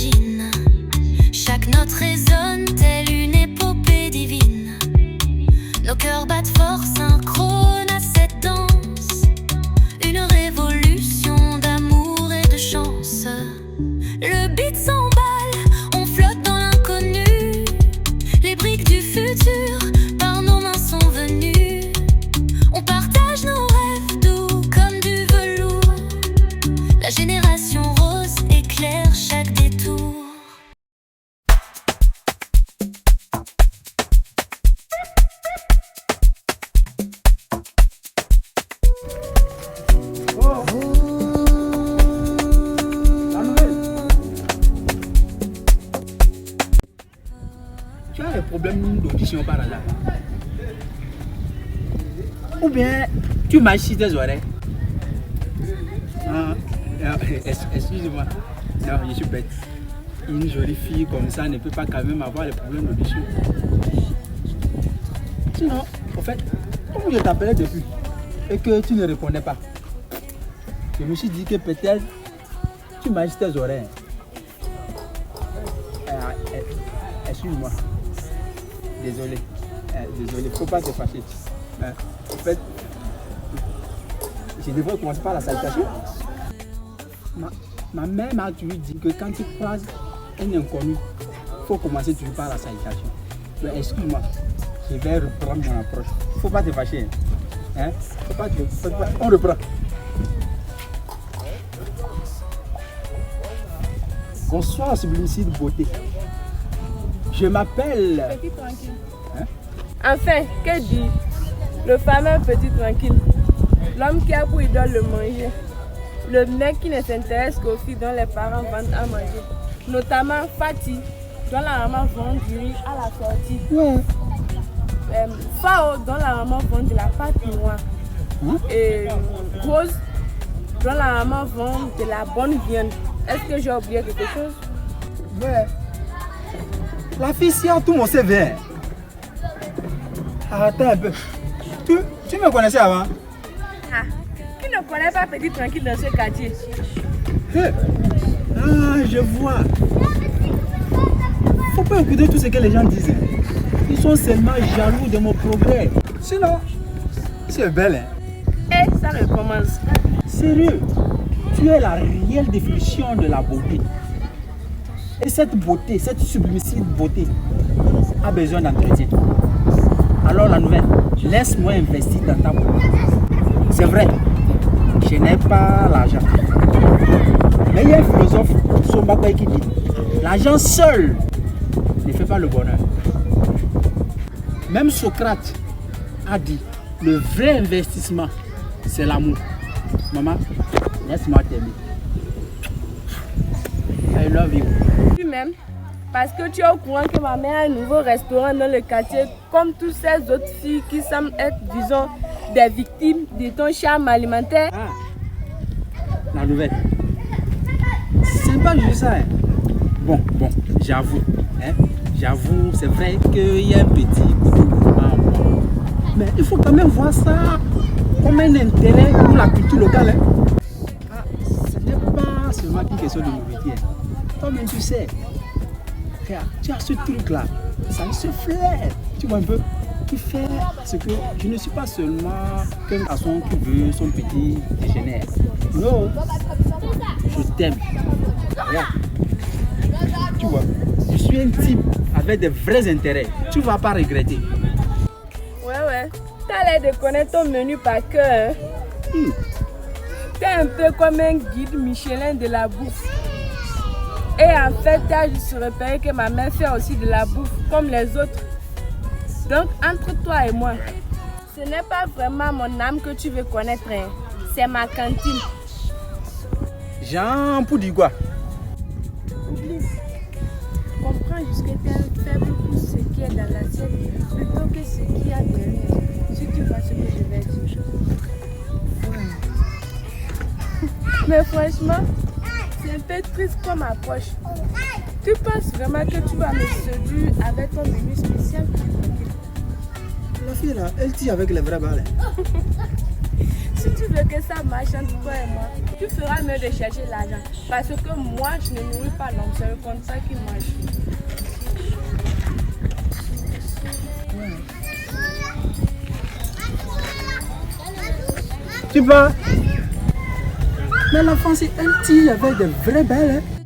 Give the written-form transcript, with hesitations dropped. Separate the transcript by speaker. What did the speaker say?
Speaker 1: s'imagine. Chaque note résonne telle une épopée divine. Nos cœurs battent fort, synchrones à cette danse. Une révolution d'amour et de chance. Le beat s'emballe, on flotte dans l'inconnu. Les briques du futur par nos mains sont venues. On partage nos rêves doux comme du velours. La génération rose éclaire chaque détour.
Speaker 2: Tu as un problème d'audition par hasard? Ou bien tu m'as tes oreilles? Excuse-moi, non, je suis bête. Une jolie fille comme ça ne peut pas quand même avoir les problèmes d'audition. Sinon, en fait, comme je t'appelais depuis et que tu ne répondais pas, je me suis dit que peut-être tu m'as tes oreilles. Excuse-moi. Désolé. Désolé, faut pas te fâcher. En fait, je devrais commencer par la salutation. Ma mère m'a toujours dit que quand tu croises un inconnu, il faut commencer toujours par la salutation. Mais excuse-moi, je vais reprendre mon approche. Faut pas te fâcher. Hein? On reprend. Bonsoir, sublimicide beauté. Je m'appelle...
Speaker 3: Petit tranquille.
Speaker 2: Hein?
Speaker 3: Enfin, que dit le fameux petit tranquille? L'homme qui a pour idole le manger. Le mec qui ne s'intéresse qu'aux filles dont les parents vendent à manger. Notamment Fatih, dont la maman vend du riz à la sortie.
Speaker 2: Ouais.
Speaker 3: Fao, dont la maman vend de la pâte noire.
Speaker 2: Hein?
Speaker 3: Et Rose, dont la maman vend de la bonne viande. Est-ce que j'ai oublié quelque chose?
Speaker 2: Ouais. La fille si a tout mon CV. Attends un peu. Tu me connaissais avant?
Speaker 3: Ah, qui ne connaît pas Petit Tranquille dans ce quartier?
Speaker 2: Hey. Ah, je vois. Faut pas écouter tout ce que les gens disent. Ils sont seulement jaloux de mon progrès. Sinon, c'est belle.
Speaker 3: Et ça recommence.
Speaker 2: Sérieux, tu es la réelle définition de la beauté. Et cette beauté, cette sublimissime beauté, a besoin d'entretien. Alors la nouvelle, laisse-moi investir dans ta beauté. C'est vrai, je n'ai pas l'argent. Mais il y a un philosophe, Sombakwe, qui dit, l'argent seul ne fait pas le bonheur. Même Socrate a dit, le vrai investissement, c'est l'amour. Maman, laisse-moi t'aimer. I love you.
Speaker 3: Lui-même, parce que tu es au courant que ma mère a un nouveau restaurant dans le quartier, comme toutes ces autres filles qui semblent être, disons, des victimes de ton charme alimentaire.
Speaker 2: Ah, la nouvelle. C'est pas juste ça. Hein. Bon, j'avoue. Hein, j'avoue, c'est vrai qu'il y a un petit côté gourmand. Mais il faut quand même voir ça comme un intérêt pour la culture locale. Hein. Ah, ce n'est pas seulement une question de nourriture. Toi-même, tu sais. Tu as ce truc-là. Ça se flaire. Tu vois un peu. Qui fait ce que je ne suis pas seulement qu'un garçon qui veut son petit déjeuner. Non. Je t'aime. Regarde. Tu vois. Je suis un type avec de vrais intérêts. Tu ne vas pas regretter.
Speaker 3: Ouais. T'as l'air de connaître ton menu par cœur. Hein? T'es un peu comme un guide Michelin de la bouffe. Et en fait, t'as juste repéré que ma mère fait aussi de la bouffe comme les autres. Donc, entre toi et moi, ce n'est pas vraiment mon âme que tu veux connaître. Hein. C'est ma cantine.
Speaker 2: Jean Poudigua.
Speaker 3: Oublie. Comprends juste que tu es un faible pour ce qui est dans l'assiette plutôt que ce qu'il y a derrière. Si tu vois ce que je vais dire. Mais franchement, c'est un peu triste comme approche. Tu penses vraiment que tu vas me séduire avec ton menu spécial?
Speaker 2: La fille là, elle tire avec les vrais balles.
Speaker 3: Si tu veux que ça marche entre toi et moi, tu feras mieux de chercher l'argent. Parce que moi, je ne nourris pas l'homme, c'est le contrat qui marche.
Speaker 2: Tu vas. Mais l'enfant, c'est un petit avec de vraies belles. Hein?